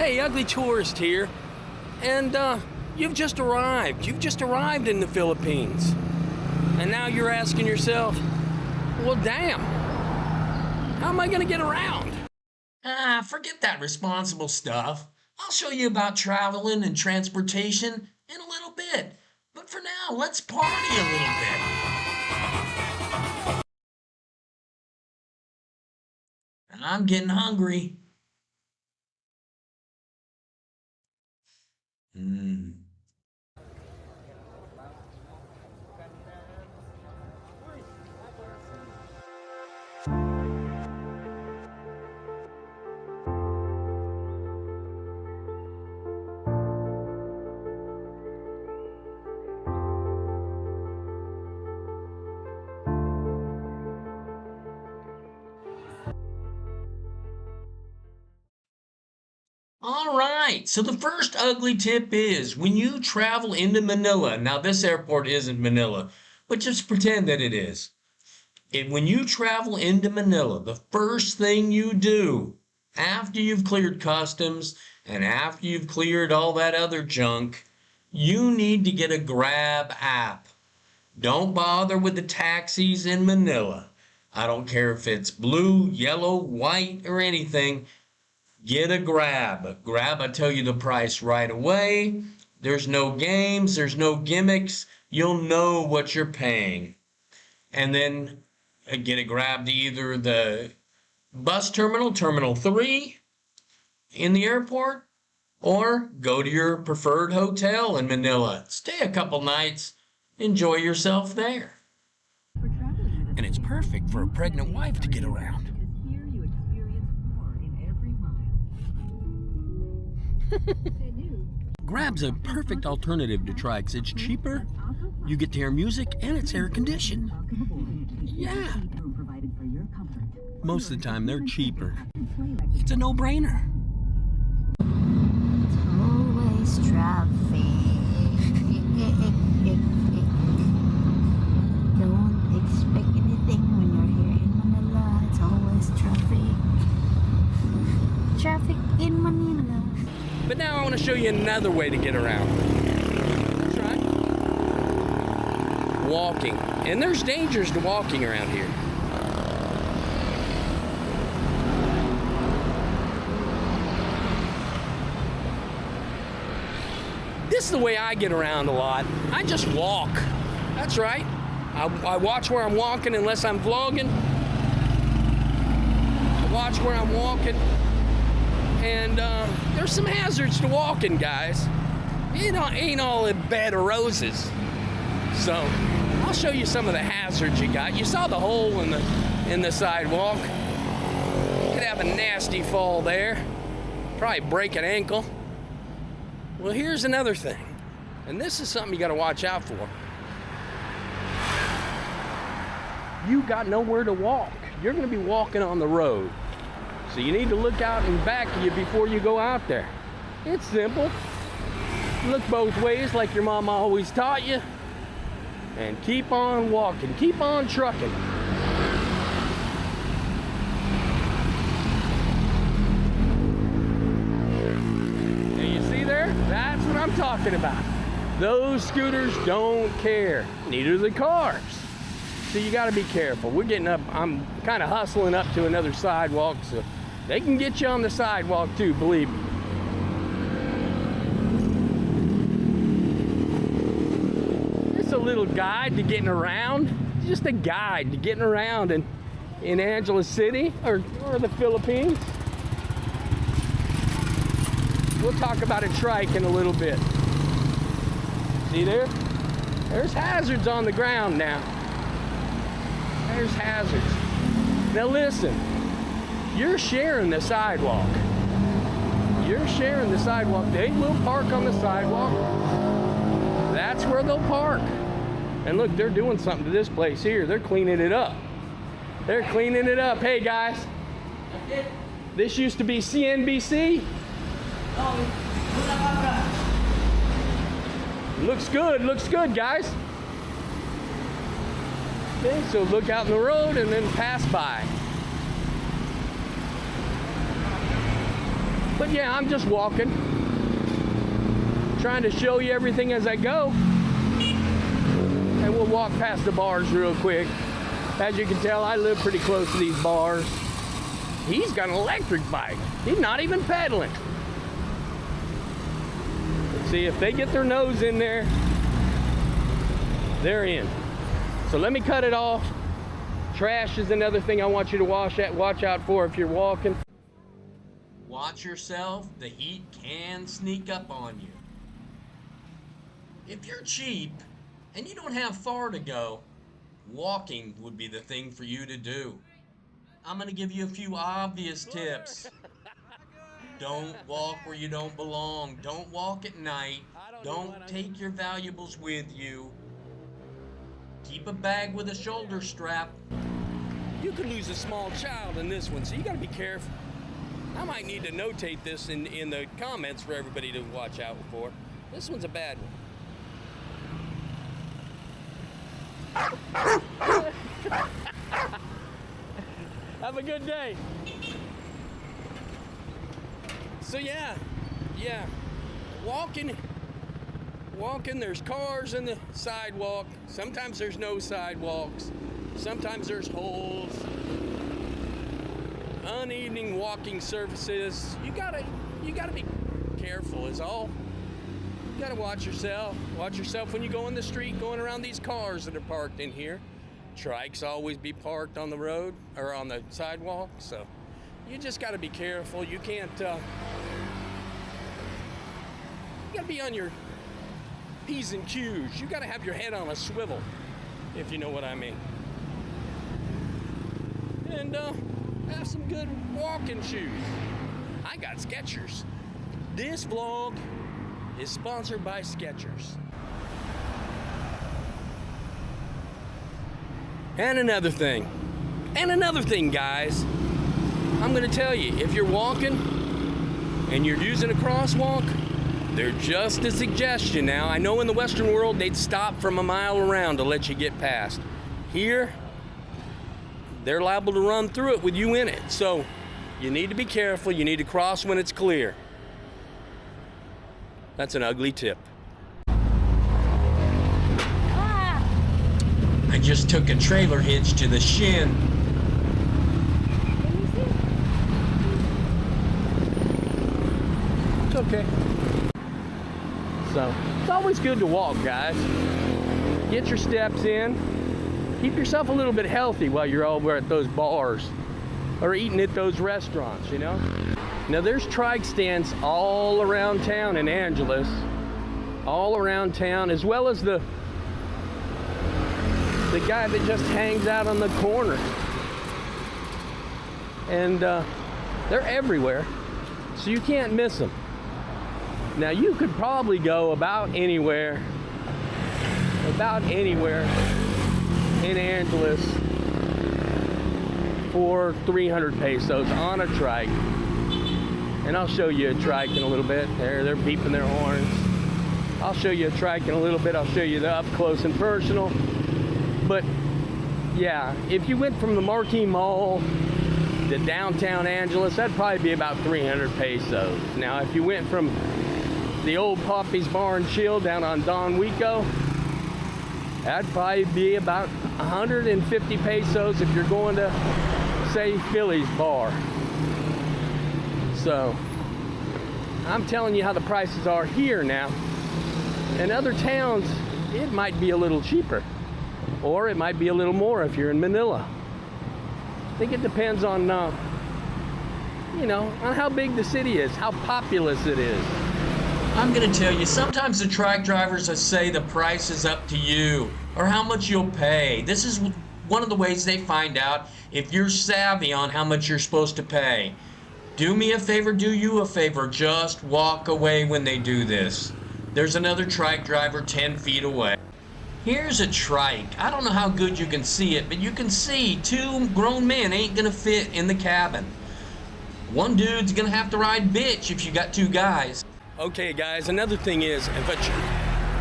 Hey, ugly tourist here. And, you've just arrived. You've just arrived in the Philippines. And now you're asking yourself, well, damn, how am I gonna get around? Forget that responsible stuff. I'll show you about traveling and transportation in a little bit. But for now, let's party a little bit. I'm getting hungry. All right, so the first ugly tip is when you travel into Manila, now this airport isn't Manila, but just pretend that it is. When you travel into Manila, the first thing you do after you've cleared customs and after you've cleared all that other junk, you need to get a Grab app. Don't bother with the taxis in Manila. I don't care if it's blue, yellow, white, or anything. Get a Grab. Grab, I tell you the price right away. There's no games, there's no gimmicks. You'll know what you're paying. And then get a Grab to either the bus terminal, Terminal 3 in the airport, or go to your preferred hotel in Manila. Stay a couple nights. Enjoy yourself there. And it's perfect for a pregnant wife to get around. Grab's a perfect alternative to trikes. It's cheaper, you get to hear music, and it's air conditioned. Yeah. Most of the time, they're cheaper. It's a no-brainer. It's always traffic. Don't expect anything when you're here in Manila. It's always traffic. Traffic in Manila. But now I want to show you another way to get around. That's right. Walking. And there's dangers to walking around here. This is the way I get around a lot. I just walk. That's right. I watch where I'm walking unless I'm vlogging. I watch where I'm walking. And there's some hazards to walking, guys. It ain't all a bed of roses. So I'll show you some of the hazards you got. You saw the hole in the sidewalk. You could have a nasty fall there. Probably break an ankle. Well, here's another thing. And this is something you got to watch out for. You got nowhere to walk. You're going to be walking on the road. So you need to look out and back of you before you go out there. It's simple. Look both ways like your mama always taught you. And keep on walking. Keep on trucking. Now you see there? That's what I'm talking about. Those scooters don't care. Neither do the cars. So you got to be careful. We're getting up. I'm kind of hustling up to another sidewalk, so they can get you on the sidewalk too, believe me. It's a little guide to getting around. Just a guide to getting around in Angeles City or the Philippines. We'll talk about a trike in a little bit. See there? There's hazards on the ground now. There's hazards. Now listen. You're sharing the sidewalk. You're sharing the sidewalk. They will park on the sidewalk. That's where they'll park. And look, they're doing something to this place here. They're cleaning it up. They're cleaning it up. Hey guys, this used to be CNBC. Looks good, guys. Okay, so look out in the road and then pass by. But yeah, I'm just walking, trying to show you everything as I go. And we'll walk past the bars real quick. As you can tell, I live pretty close to these bars. He's got an electric bike. He's not even pedaling. See, if they get their nose in there, they're in. So let me cut it off. Trash is another thing I want you to watch out for if you're walking. Watch yourself, the heat can sneak up on you. If you're cheap and you don't have far to go, walking would be the thing for you to do. I'm gonna give you a few obvious tips. Don't walk where you don't belong. Don't walk at night. Don't take your valuables with you. Keep a bag with a shoulder strap. You could lose a small child in this one, so you gotta be careful. I might need to notate this in the comments for everybody to watch out for. This one's a bad one. Have a good day. So yeah, walking, there's cars in the sidewalk. Sometimes there's no sidewalks. Sometimes there's holes. Uneven walking surfaces. You gotta be careful is all. You gotta watch yourself. Watch yourself when you go in the street, going around these cars that are parked in here. Trikes always be parked on the road or on the sidewalk, so you just gotta be careful. You can't, you gotta be on your P's and Q's. You gotta have your head on a swivel, if you know what I mean. And have some good walking shoes. I got Skechers. This vlog is sponsored by Skechers. And another thing, guys, I'm gonna tell you, if you're walking and you're using a crosswalk, they're just a suggestion now. I know in the Western world, they'd stop from a mile around to let you get past. Here, they're liable to run through it with you in it. So you need to be careful. You need to cross when it's clear. That's an ugly tip. I just took a trailer hitch to the shin. It's okay. So it's always good to walk, guys. Get your steps in. Keep yourself a little bit healthy while you're over at those bars or eating at those restaurants, you know? Now there's trike stands all around town in Angeles, all around town, as well as the guy that just hangs out on the corner. And they're everywhere, so you can't miss them. Now you could probably go about anywhere in Angeles for 300 pesos on a trike. And I'll show you a trike in a little bit. They're beeping their horns. I'll show you a trike in a little bit. I'll show you the up close and personal. But yeah, if you went from the Marquee Mall to downtown Angeles, that'd probably be about 300 pesos. Now, if you went from the old Poppy's Bar and Chill down on Don Wico, that'd probably be about 150 pesos if you're going to, say, Philly's Bar. So, I'm telling you how the prices are here now. In other towns, it might be a little cheaper. Or it might be a little more if you're in Manila. I think it depends on, on how big the city is, how populous it is. I'm gonna tell you, sometimes the trike drivers say the price is up to you or how much you'll pay. This is one of the ways they find out if you're savvy on how much you're supposed to pay. Do me a favor, do you a favor, just walk away when they do this. There's another trike driver 10 feet away. Here's a trike. I don't know how good you can see it, but you can see two grown men ain't gonna fit in the cabin. One dude's gonna have to ride bitch if you got two guys. Okay guys, another thing is,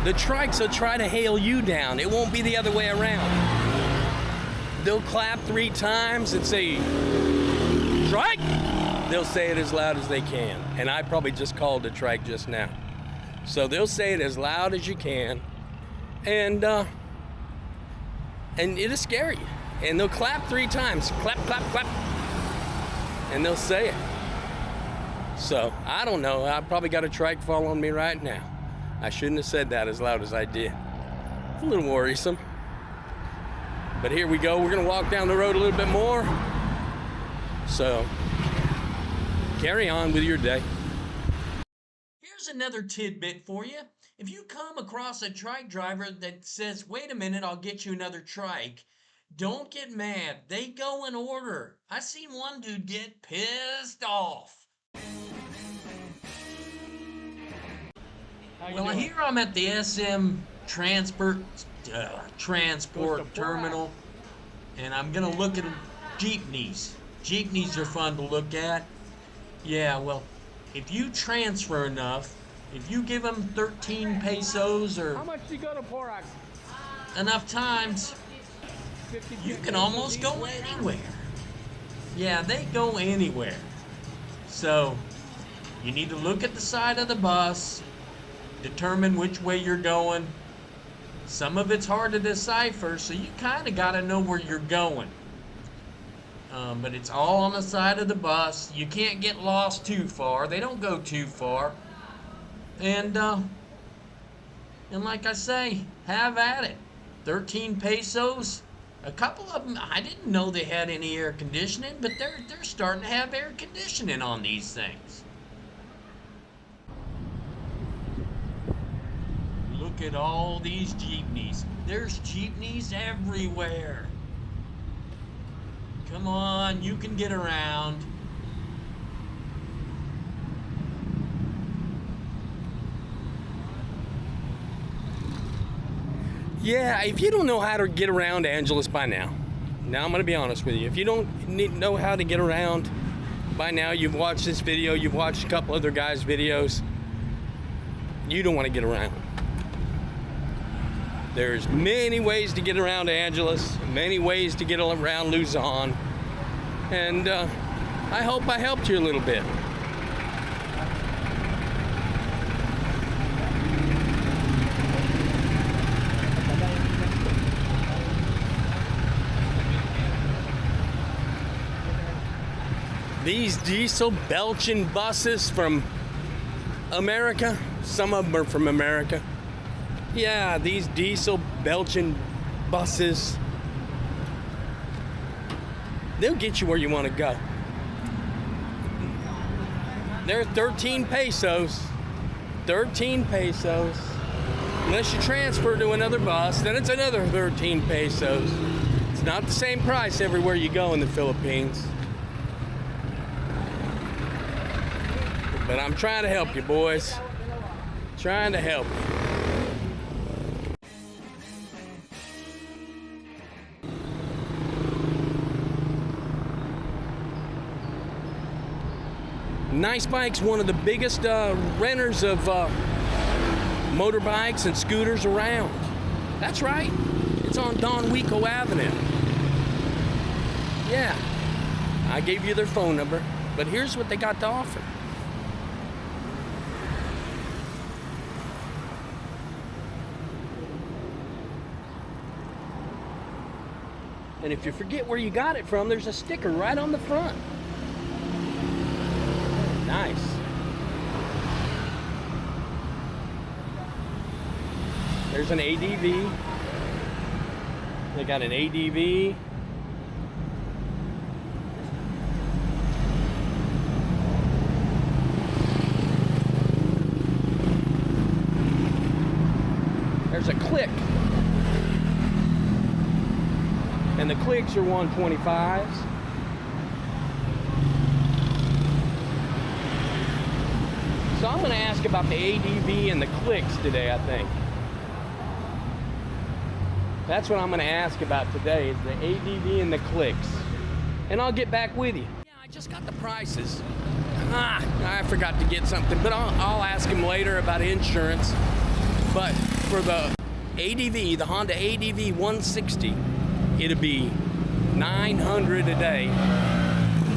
the trikes will try to hail you down. It won't be the other way around. They'll clap 3 times and say, trike, they'll say it as loud as they can. And I probably just called a trike just now. So they'll say it as loud as you can. And it'll scare you. And they'll clap 3 times. Clap, clap, clap. And they'll say it. So, I don't know. I probably got a trike following me right now. I shouldn't have said that as loud as I did. It's a little worrisome. But here we go. We're going to walk down the road a little bit more. So, carry on with your day. Here's another tidbit for you. If you come across a trike driver that says, wait a minute, I'll get you another trike, don't get mad. They go in order. I seen one dude get pissed off. Well, here I'm at the SM Transport Terminal, and I'm gonna look at jeepneys. Jeepneys are fun to look at. Yeah, well, if you transfer enough, if you give them 13 pesos or How much do you go to Porac? enough times, you can almost go anywhere. Yeah, they go anywhere. So, you need to look at the side of the bus, determine which way you're going. Some of it's hard to decipher, so you kind of got to know where you're going. But it's all on the side of the bus. You can't get lost too far. They don't go too far. And like I say, have at it. 13 pesos. A couple of them, I didn't know they had any air conditioning, but they're starting to have air conditioning on these things. Look at all these jeepneys. There's jeepneys everywhere. Come on, you can get around. Yeah, if you don't know how to get around Angeles by now I'm going to be honest with you. If you don't know how to get around by now, you've watched this video, you've watched a couple other guys' videos, you don't want to get around. There's many ways to get around Angeles, many ways to get around Luzon, and I hope I helped you a little bit. These diesel belching buses from America, some of them are from America. Yeah, these diesel belching buses, they'll get you where you want to go. They're 13 pesos. 13 pesos. Unless you transfer to another bus, then it's another 13 pesos. It's not the same price everywhere you go in the Philippines. But I'm trying to help you, boys. Trying to help you. Nice Bike's one of the biggest renters of motorbikes and scooters around. That's right. It's on Don Huico Avenue. Yeah. I gave you their phone number, but here's what they got to offer. And if you forget where you got it from, there's a sticker right on the front. Nice. There's an ADV. They got an ADV. There's a click. And the clicks are 125s. So I'm going to ask about the ADV and the clicks today, I think. That's what I'm going to ask about today, is the ADV and the clicks. And I'll get back with you. Yeah, I just got the prices. I forgot to get something, but I'll ask him later about insurance. But for the ADV, the Honda ADV 160, it'll be $900 a day.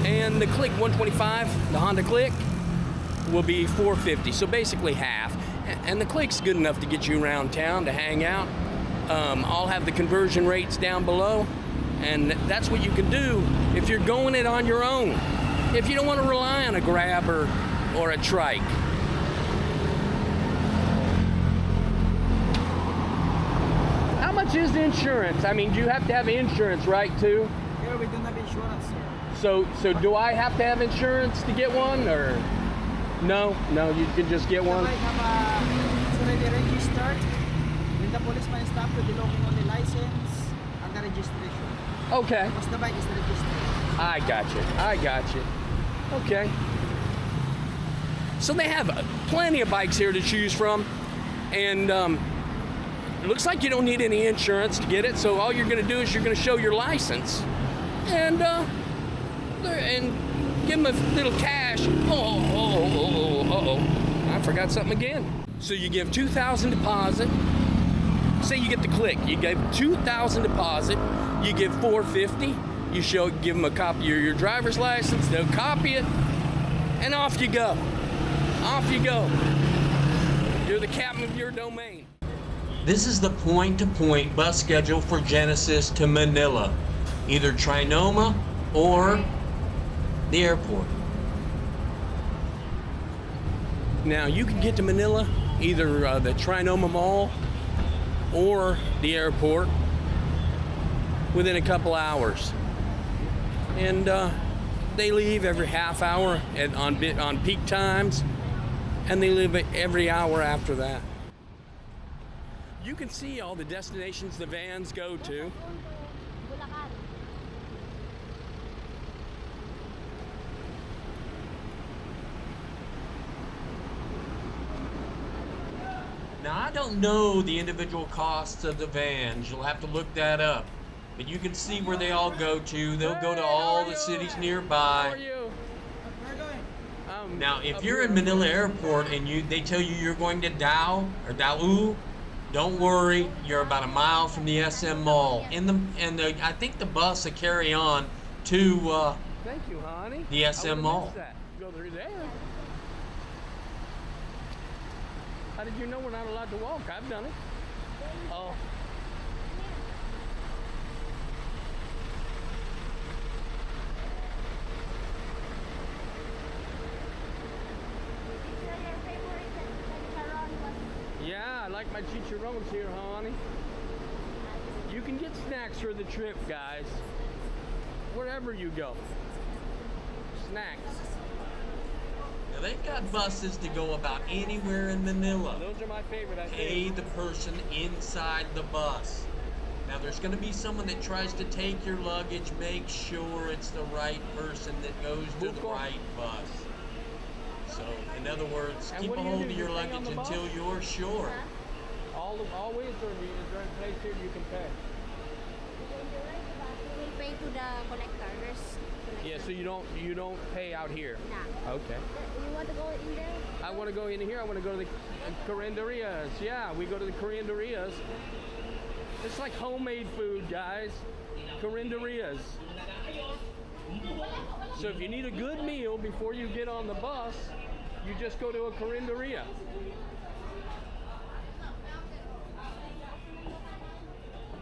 And the Click 125, the Honda Click, will be $450, so basically half. And the Click's good enough to get you around town to hang out. I'll have the conversion rates down below, and that's what you can do if you're going it on your own. If you don't want to rely on a Grab or a trike. How much is the insurance? I mean, you have to have insurance, right, too? Here we don't have insurance, sir. So do I have to have insurance to get one, or no? No, you can just get one. It's already registered. When the policeman stop you, they looking on the license and the registration. Okay. Because the bike is registered. I got you. Okay. So they have plenty of bikes here to choose from, and it looks like you don't need any insurance to get it. So all you're going to do is you're going to show your license, and give them a little cash. I forgot something again. So you give $2,000 deposit. Say you get the Click, you give $2,000 deposit. You give $450. You give them a copy of your driver's license. They'll copy it, and off you go. Off you go. You're the captain of your domain. This is the point-to-point bus schedule for Genesis to Manila, either Trinoma or the airport. Now you can get to Manila either the Trinoma Mall or the airport within a couple hours, and they leave every half hour on peak times, and they leave every hour after that. You can see all the destinations the vans go to. Now, I don't know the individual costs of the vans. You'll have to look that up. But you can see where they all go to. They'll go to all the cities nearby. How are you? Now, if you're in Manila Airport and they tell you you're going to Dao or Dau, don't worry. You're about a mile from the SM Mall. I think the bus will carry on to Thank you, honey. the SM Mall. Go through there. How did you know we're not allowed to walk? I've done it. Oh. Yeah, I like my chicharrones here, honey. You can get snacks for the trip, guys. Wherever you go. Snacks. Now, they've got buses to go about anywhere in Manila. Those are my favorite, I Pay think. the person inside the bus. Now, there's going to be someone that tries to take your luggage. Make sure it's the right person that goes to the right bus. So, in other words, And keep what a do you hold do? of your You stay on luggage the bus? until you're sure. Always, or is there a place here you can pay? We pay to the collector. There's collector. Yeah, so you don't pay out here. Nah. Okay. You want to go in there? I want to go in here. I want to go to the Carinderias. Yeah, we go to the Carinderias. It's like homemade food, guys. Carinderias. So if you need a good meal before you get on the bus, you just go to a Carinderia.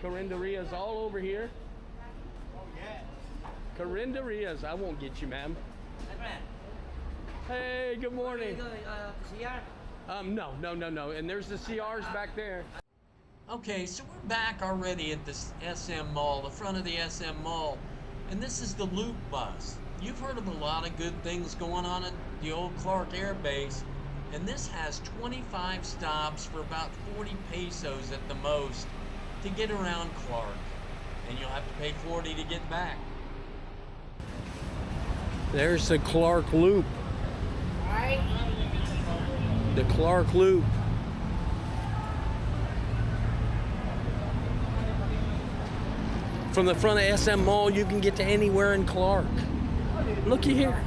Carinderias all over here. Carinderias. I won't get you, ma'am. Hey, good morning. No. And there's the CRs back there. Okay, so we're back already at the SM Mall, the front of the SM Mall. And this is the Loop bus. You've heard of a lot of good things going on at the old Clark Air Base. And this has 25 stops for about 40 pesos at the most to get around Clark. And you'll have to pay 40 to get back. There's the Clark Loop. The Clark Loop. From the front of SM Mall, you can get to anywhere in Clark. Looky here.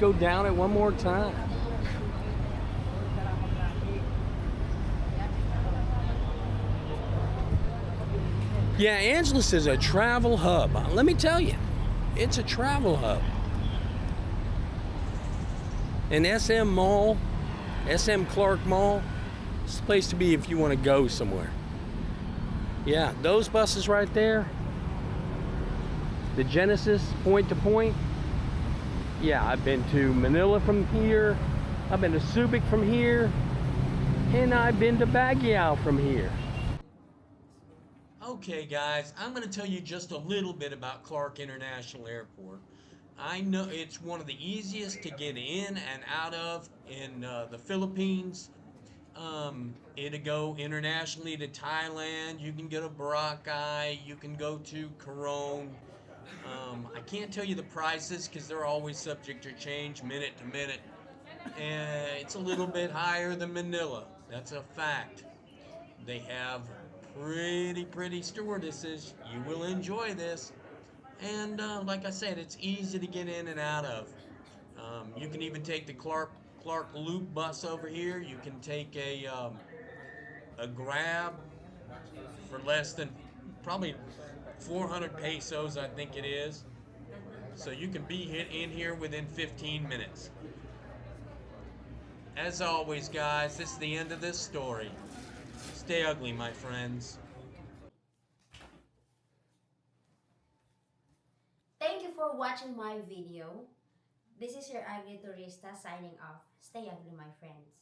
go down it one more time. Yeah, Angeles is a travel hub. Let me tell you, it's a travel hub. And SM Mall, SM Clark Mall, it's the place to be if you want to go somewhere. Yeah, those buses right there, the Genesis point to point. Yeah, I've been to Manila from here, I've been to Subic from here, and I've been to Baguio from here. Okay, guys, I'm going to tell you just a little bit about Clark International Airport. I know it's one of the easiest to get in and out of in the Philippines. It'll go internationally to Thailand. You can go to Boracay. You can go to Coron. I can't tell you the prices because they're always subject to change minute to minute. And it's a little bit higher than Manila. That's a fact. They have pretty stewardesses. You will enjoy this. And like I said, it's easy to get in and out of. You can even take the Clark Loop bus over here. You can take a Grab for less than probably 400 pesos, I think it is. So you can be in here within 15 minutes. As always, guys, this is the end of this story. Stay ugly, my friends. Thank you for watching my video. This is your ugly tourista signing off. Stay ugly, my friends.